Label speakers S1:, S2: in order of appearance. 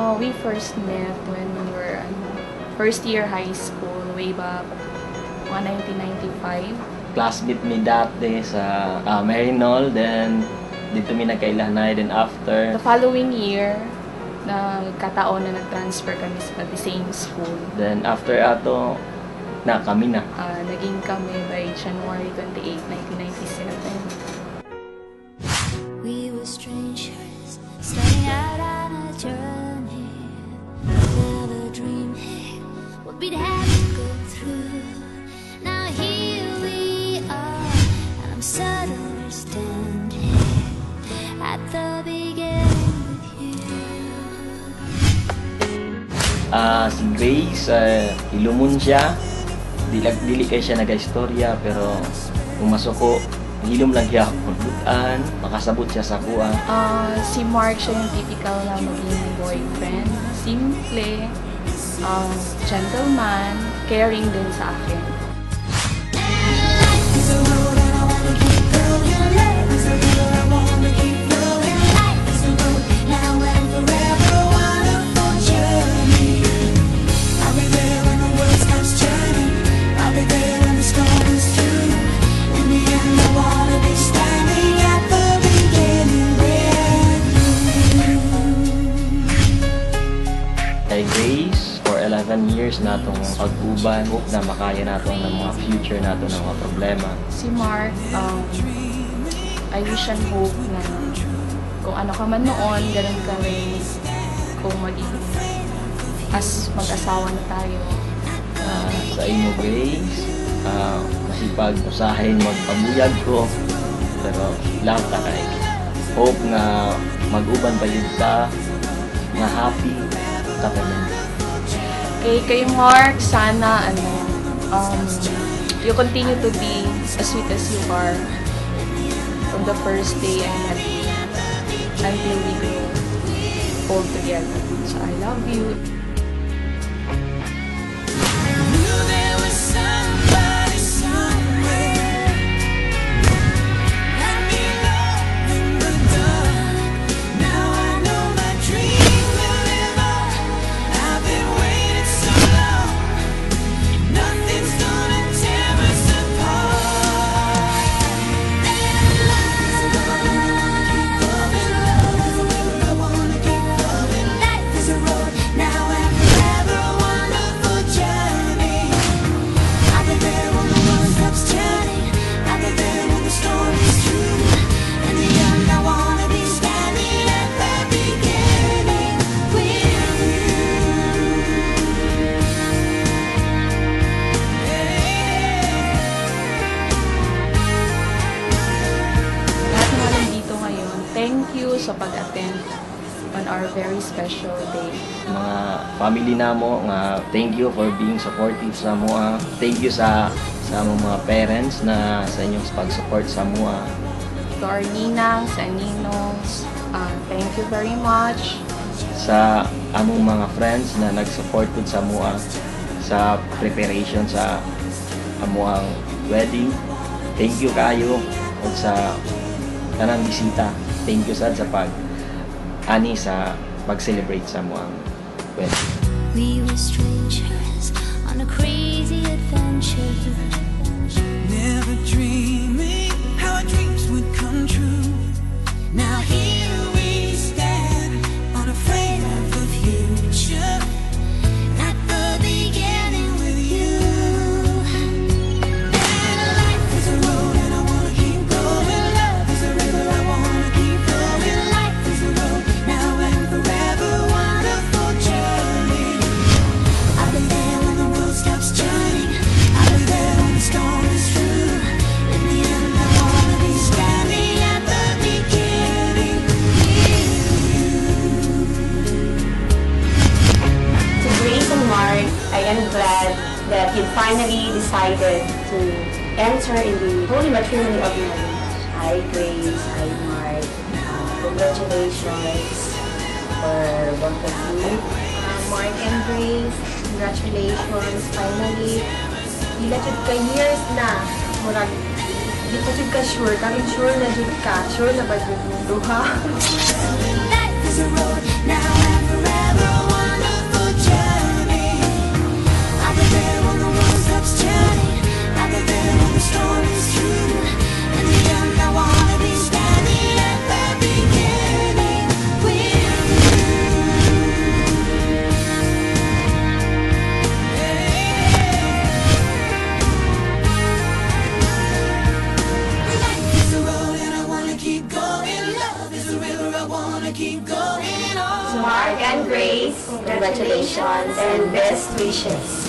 S1: We first met when we were first year high school, way back 1995.
S2: Classmate mi dati sa Marinol, then dito mi nagkailanay, then after.
S1: The following year, nagkataon na nag-transfer kami sa the same school.
S2: Then after ato, kami na.
S1: Naging kami by January 28, 1997.
S3: We were strangers, starting out on a journey. Never dreaming what we'd have to go through. Now here we are, and I'm suddenly standing at the beginning with you.
S2: Si Grace, ilumun siya. Dili kay siya nag-istorya, pero pumasok ko, hilom lang siya pagbutan, makasabot siya sa kuha.
S1: Si Mark, siya yung typical na maging boyfriend. Simple, gentleman, caring din sa akin.
S2: Kay Grace, for 11 years na itong pag-uban, hope na makaya nato ng mga future nato ng mga problema.
S1: Si Mark, I wish and hope na kung ano ka man noon, ganun ka rin kung maging as mag-asawa na tayo.
S2: Sa imo, Grace, masipag usahin magpabuyag ko, pero lang ta kay hope na mag-uban pa yun ta, na happy ka pa man.
S1: Kay Mark, sana you continue to be as sweet as you are from the first day I met you until we grow old together. So I love you. Thank you sa pag-attend on our very special day.
S2: Mga family namo nga, thank you for being supportive sa mua. Thank you sa mga parents na sa inyong pag-support sa mua.
S1: To our ninangs and ninongs, thank you very much.
S2: Sa among mga friends na nag-support sa mua sa preparation sa amuang wedding. Thank you kayo at sa tanang bisita. Thank you sa pag-ani sa pag-celebrate sa amuang wedding.
S3: We were strangers on a crazy adventure. Never dreaming how our dreams would come true. Now here we stand, unafraid of the future. At the beginning with you. And life is a road and I wanna keep going. Love is a river I wanna keep flowing. Life is a road now and forever. Wonderful journey. I've been there when the world stops turning. I've been there when the storm is through. In the end I wanna be standing at the beginning with you.
S4: To Grace and Mark, I am glad that you finally decided to enter in the holy matrimony of marriage. Hi Grace, hi Mark. Congratulations for both of you. Mark and Grace, congratulations. Finally, ilachod ka years na. Murag, di pa jud ka sure. Karon sure na jud ka. Sure na ba jud mo duha?
S3: Life is a road now and forever. wanna keep going on.
S4: Mark and Grace, congratulations and best wishes.